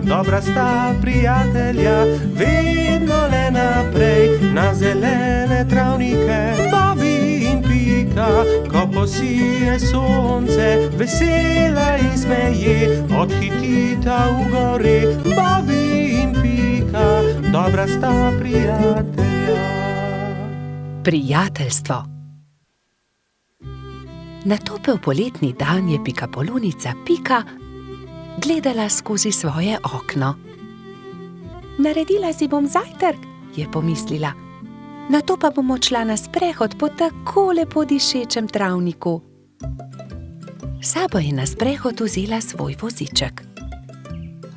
dobra sta prijatelja, vedno le naprej na zelene travnike. Bobby in Pika, ko posije sonce, vesela in smeje, odhitita v gori. Bobby in Pika, dobra sta prijatelja. Prijateljstvo. Na topel poletni dan je pikapolonica Pika gledala skozi svoje okno. Naredila si bom zajtrk, je pomislila. Nato pa bom odšla na sprehod po tako lepo dišečem travniku. Sabo je na sprehod vzela svoj voziček.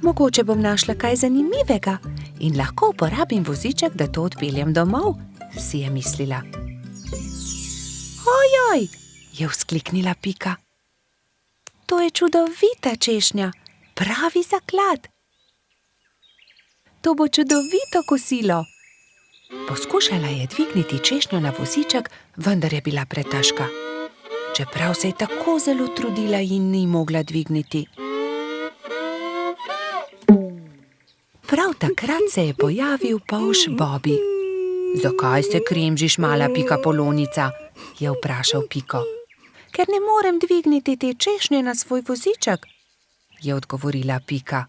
Mogoče bom našla kaj zanimivega in lahko uporabim voziček, da to odpeljem domov, si je mislila. Ojoj, je vzkliknila Pika. To je čudovita češnja, pravi zaklad. To bo čudovito kosilo. Poskušala je dvigniti češnjo na voziček, vendar je bila pretežka. Čeprav se je tako zelo trudila in ni mogla dvigniti. Prav takrat se je pojavil polž Bobby. Zakaj se kremžiš, mala pikapolonica? Je vprašal Piko. Ker ne morem dvigniti te češnje na svoj voziček, je odgovorila Pika.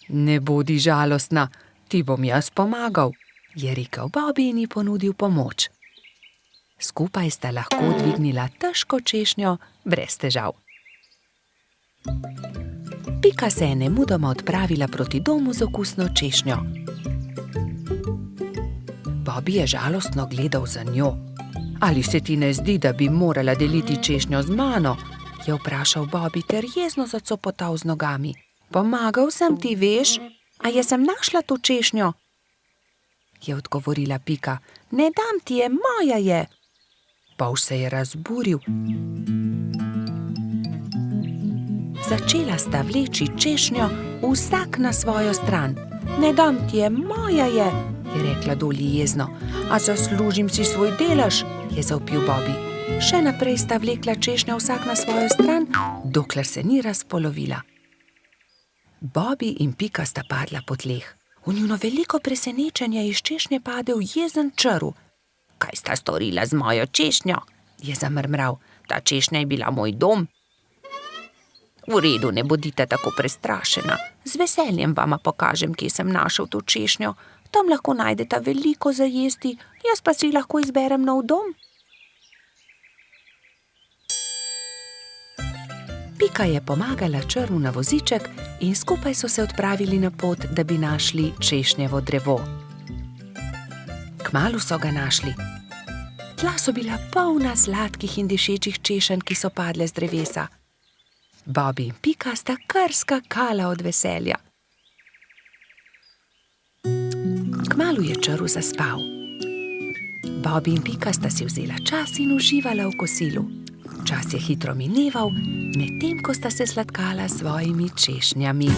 Ne bodi žalostna, ti bom jaz pomagal, je rekel Bobby in ji ponudil pomoč. Skupaj sta lahko dvignila težko češnjo brez težav. Pika se je nemudoma odpravila proti domu z okusno češnjo. Bobby je žalostno gledal za njo. Ali se ti ne zdi, da bi morala deliti češnjo z mano? Je vprašal Bobby ter jezno zacopotal z nogami. Pomagal sem ti, veš, a jaz sem našla to češnjo, je odgovorila Pika. Ne dam ti je, moja je. Polž se je razburil. Začela sta vleči češnjo vsak na svojo stran. Ne dam ti je, moja je rekla Dolly jezno. A zaslužim si svoj delež, je zavpil Bobby. Še naprej sta vlekla češnjo vsak na svojo stran, dokler se ni razpolovila. Bobby in Pika sta padla po tleh. V njuno veliko presenečenje iz češnje padel jezen črv. Kaj sta storila z mojo češnjo? Je zamrmral. Ta češnja je bila moj dom. V redu, ne bodite tako prestrašena. Z veseljem vama pokažem, kje sem našel to češnjo. Tam lahko najdeta veliko za jesti, jaz pa si lahko izberem nov dom. Pika je pomagala črvu na voziček in skupaj so se odpravili na pot, da bi našli češnjevo drevo. Kmalu so ga našli. Tla so bila polna sladkih in dišečih češenj, ki so padle z drevesa. Bobby in Pika sta kar skakala od veselja. Kmalu je črv zaspal. Bobby in Pika sta si vzela čas in uživala v kosilu. Čas je hitro mineval, medtem ko sta se sladkala s svojimi češnjami.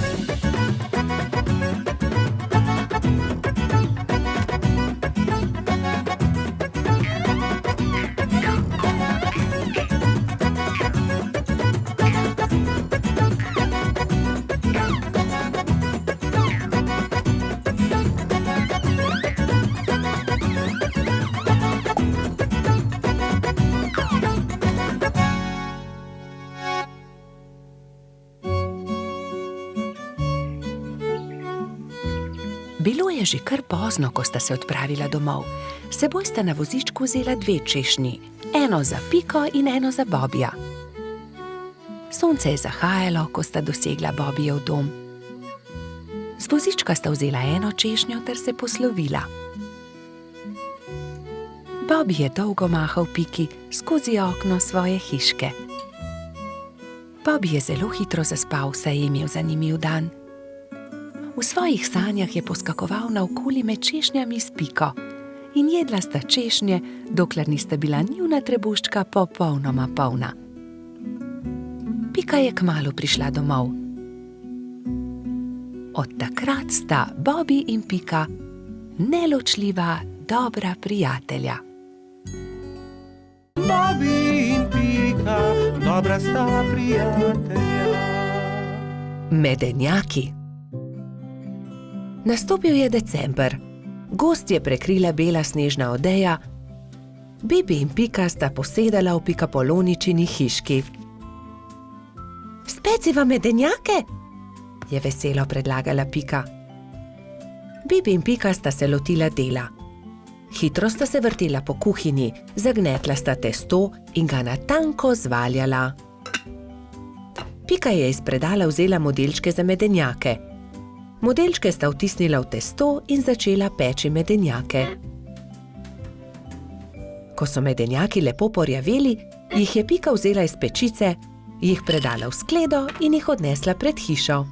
Bilo je že kar pozno, ko sta se odpravila domov. S seboj sta na vozičku vzela dve češnji, eno za Piko in eno za Bobbyja. Sonce je zahajalo, ko sta dosegla Bobbyjev dom. Z vozička sta vzela eno češnjo ter se poslovila. Bobby je dolgo mahal Piki skozi okno svoje hiške. Bobby je zelo hitro zaspal, saj je imel zanimiv dan. V svojih sanjah je poskakoval naokoli med češnjami s Piko in jedla sta češnje, dokler nista bila njuna trebuščka popolnoma polna. Pika je kmalu prišla domov. Od takrat sta Bobby in Pika neločljiva, dobra prijatelja. Bobby in Pika, dobra sta prijatelja. Medenjaki. Nastopil je december. Gozd je prekrila bela snežna odeja. Bibi in Pika sta posedala v Pikapoloničini hiški. Speciva medenjake? Je veselo predlagala Pika. Bibi in Pika sta se lotila dela. Hitro sta se vrtela po kuhinji, zagnetla sta testo in ga na tanko zvaljala. Pika je iz predala vzela modelčke za medenjake. Modelčke sta vtisnila v testo in začela peči medenjake. Ko so medenjaki lepo porjaveli, jih je Pika vzela iz pečice, jih predala v skledo in jih odnesla pred hišo.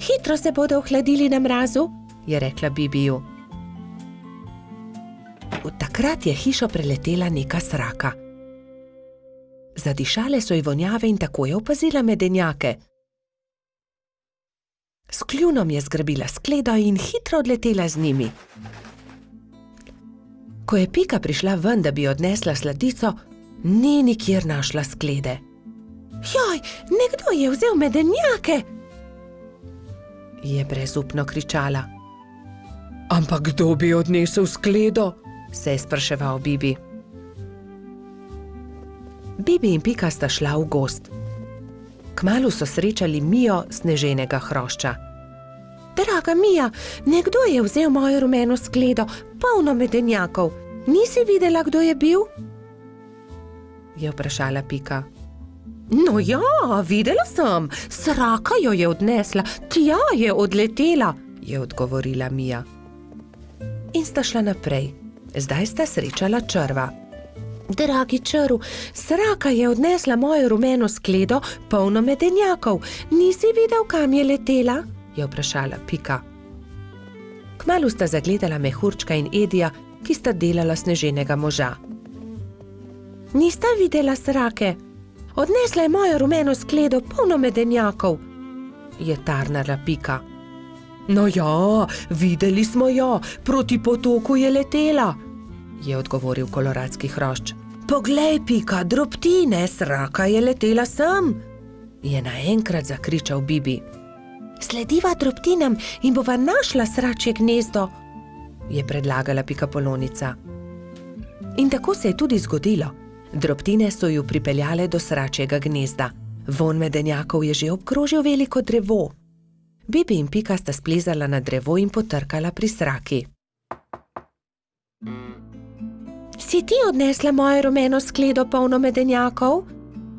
Hitro se bodo ohladili na mrazu, je rekla Bibiju. Takrat je hišo preletela neka sraka. Zadišale so ji vonjave in tako je opazila medenjake. S kljunom je zgrabila skledo in hitro odletela z njimi. Ko je Pika prišla ven, da bi odnesla sladico, ni nikjer našla sklede. Joj, nekdo je vzel medenjake! Je brezupno kričala. Ampak kdo bi odnesel skledo? Se je spraševal Bibi. Bibi in Pika sta šla v gozd. Kmalu so srečali Mijo sneženega hrošča. Draga Mija, nekdo je vzel mojo rumeno skledo, polno medenjakov. Nisi videla, kdo je bil? Je vprašala Pika. No ja, videla sem. Sraka jo je odnesla, tja je odletela, je odgovorila Mija. In sta šla naprej. Zdaj sta srečala črva. Dragi črv, sraka je odnesla mojo rumeno skledo, polno medenjakov. Nisi videl, kam je letela? Je vprašala Pika. Kmalu sta zagledala Mehurčka in Edija, ki sta delala sneženega moža. Nista videla srake? Odnesla je mojo rumeno skledo, polno medenjakov, je tarnala Pika. No ja, videli smo jo, proti potoku je letela, je odgovoril koloradski hrošč. Poglej, Pika, drobtine, sraka je letela sem, je naenkrat zakričal Bibi. Slediva drobtinam in bova našla sračje gnezdo, je predlagala Pikapolonica. In tako se je tudi zgodilo. Drobtine so ju pripeljale do sračjega gnezda. Vonj medenjakov je že obkrožil veliko drevo. Bibi in Pika sta splezala na drevo in potrkala pri sraki. Si ti odnesla mojo rumeno skledo, polno medenjakov?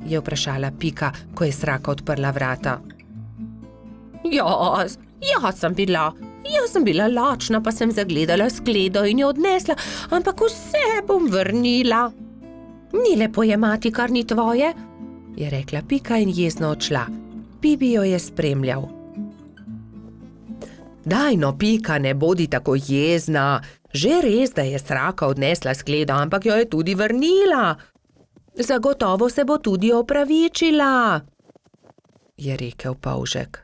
Je vprašala Pika, ko je sraka odprla vrata. Jaz sem bila lačna, pa sem zagledala skledo in jo odnesla, ampak vse bom vrnila. Ni lepo jemati, kar ni tvoje, je rekla Pika in jezno odšla. Bibi jo je spremljal. Daj no, Pika, ne bodi tako jezna. Že res, da je sraka odnesla skledo, ampak jo je tudi vrnila. Zagotovo se bo tudi opravičila, je rekel polžek.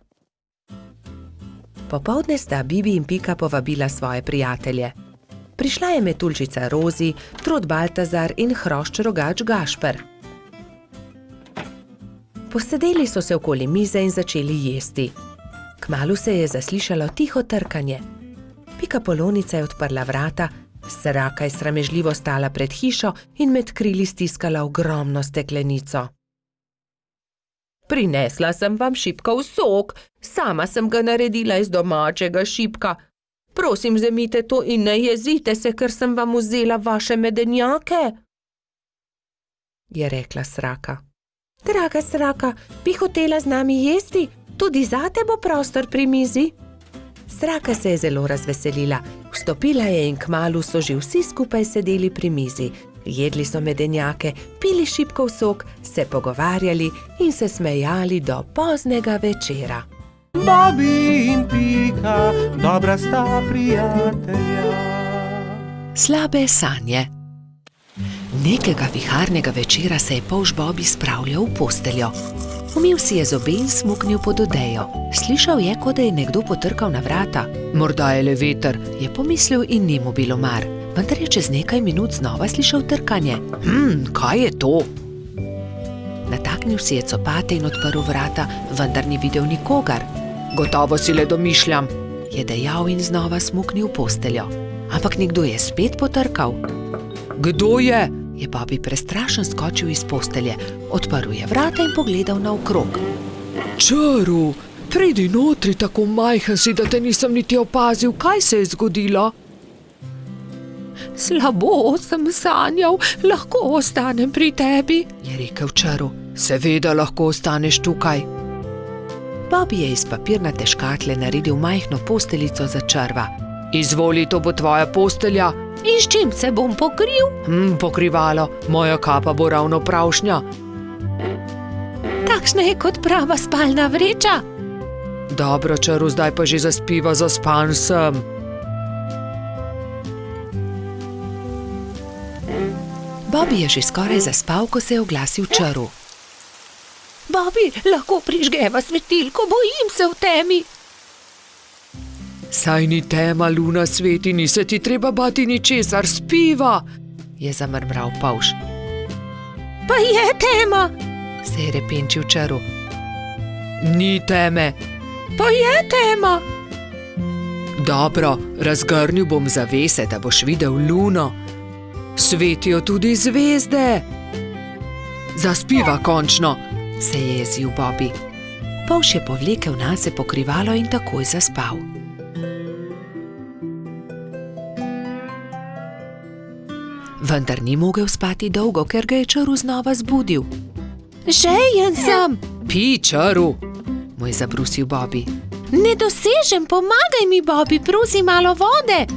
Popoldne sta Bibi in Pika povabila svoje prijatelje. Prišla je metuljčica Rozi, trod Baltazar in hrošč rogač Gašper. Posedeli so se okoli mize in začeli jesti. Kmalu se je zaslišalo tiho trkanje. Pikapolonica je odprla vrata, sraka je sramežljivo stala pred hišo in med krili stiskala ogromno steklenico. Prinesla sem vam šipkov sok, sama sem ga naredila iz domačega šipka. Prosim, vzemite to in ne jezite se, ker sem vam vzela vaše medenjake, je rekla sraka. Draga sraka, bi hotela z nami jesti? Tudi zate bo prostor pri mizi. Sraka se je zelo razveselila, vstopila je in kmalu so že vsi skupaj sedeli pri mizi. Jedli so medenjake, pili šipkov sok, se pogovarjali in se smejali do poznega večera. Bobi in Pika, dobra sta prijatelja. Slabe sanje. Nekega viharnega večera se je polž Bobi spravljal v posteljo. Umil si je zobe in smuknil pod odejo. Slišal je, kot da je nekdo potrkal na vrata. Morda je le veter, je pomislil in ni mu bilo mar. Vendar je čez nekaj minut znova slišal trkanje. Kaj je to? Nataknil si je copate in odprl vrata, vendar ni videl nikogar. Gotovo si le domišljam, je dejal in znova smuknil v posteljo. Ampak nekdo je spet potrkal. Kdo je? Je Bobby prestrašen skočil iz postelje, odprl je vrata in pogledal naokrog. Čaru, pridi notri, tako majhen si, da te nisem niti opazil, kaj se je zgodilo. Slabo sem sanjal, lahko ostanem pri tebi, je rekel Čaru. Seveda lahko ostaneš tukaj. Bobby je iz papirnate škatle naredil majhno posteljico za Črva. Izvoli, to bo tvoja postelja. In s čim se bom pokril? Pokrivalo, moja kapa bo ravno pravšnja. Takšna je kot prava spalna vreča. Dobro, Čaru, zdaj pa že zaspiva, zaspan sem. Bobby je že skoraj zaspal, ko se je oglasil Čaru. Bobby, lahko prižgeva svetilko, bojim se v temi. Saj ni tema, luna sveti, ni se ti treba bati ničesar, spiva, je zamrmral Pavš. Pa je tema, se je repenčil Čaru. Ni teme. Pa je tema. Dobro, razgrnil bom zavese, da boš videl luno. Svetijo tudi zvezde. Zaspiva končno, se je jezil Bobby. Pavš je povlekel nase pokrivalo in takoj zaspal. Vendar ni mogel spati dolgo, ker ga je Čaru znova zbudil. Žejen sem. Pij, Čaru, mu je zabrusil Bobby. Ne dosežem, pomagaj mi, Bobby, prosim malo vode,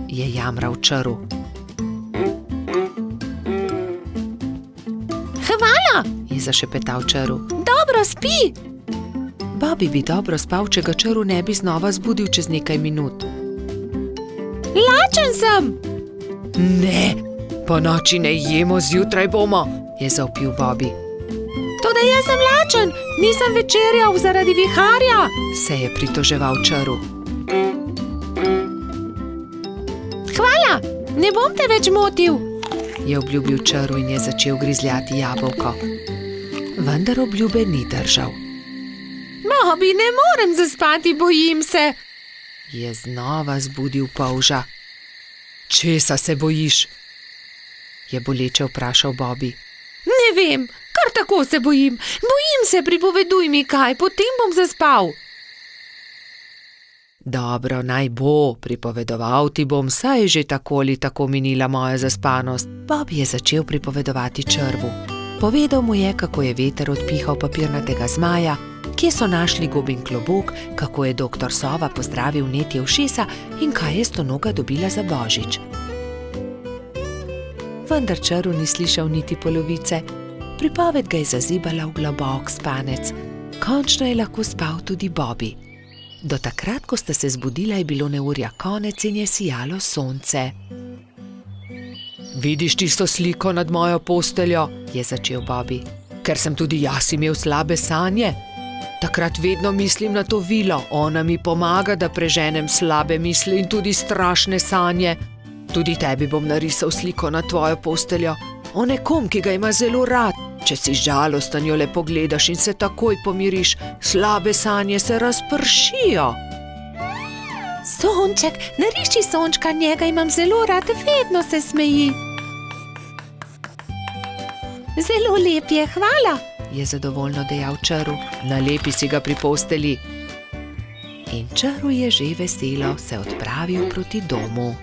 je jamral Čaru. Hvala, je zašepetal Čaru. Dobro spi. Bobby bi dobro spal, če ga Čaru ne bi znova zbudil čez nekaj minut. Lačen sem. Ne, po noči ne jemo, zjutraj bomo, je zavpil Bobby. Toda jaz sem lačen, nisem večerjal zaradi viharja, se je pritoževal Čaru. Hvala, ne bom te več motil, je obljubil Čaru in je začel grizljati jabolko. Vendar obljube ni držal. Bobby, ne morem zaspati, bojim se, je znova zbudil polža. Česa se bojiš? Je boleče vprašal Bobby. Ne vem, kar tako se bojim. Bojim se, pripoveduj mi kaj, potem bom zaspal. Dobro, naj bo, pripovedoval ti bom, saj je že tako ali tako minila moja zaspanost. Bobby je začel pripovedovati Črvu. Povedal mu je, kako je veter odpihal papirnatega zmaja, kje so našli gobin klobuk, kako je doktor Sova pozdravil netje ušesa in kaj je Stonoga dobila za božič. Vendar Čaru ni slišal niti polovice. Pripoved ga je zazibala v globok spanec. Končno je lahko spal tudi Bobby. Do takrat, ko sta se zbudila, je bilo neurja konec in je sijalo sonce. Vidiš tisto sliko nad mojo posteljo, je začel Bobby. Ker sem tudi jaz imel slabe sanje. Takrat vedno mislim na to vilo, ona mi pomaga, da preženem slabe misli in tudi strašne sanje. Tudi tebi bom narisal sliko na tvojo posteljo, o nekom, ki ga ima zelo rad. Če si žalosten, jo le pogledaš in se takoj pomiriš, slabe sanje se razpršijo. Sonček, nariši sončka, njega imam zelo rad, vedno se smeji. Zelo lep je, hvala, je zadovoljno dejal Čaru. Nalepi si ga pri posteli. In Čaru je že veselo se odpravil proti domu.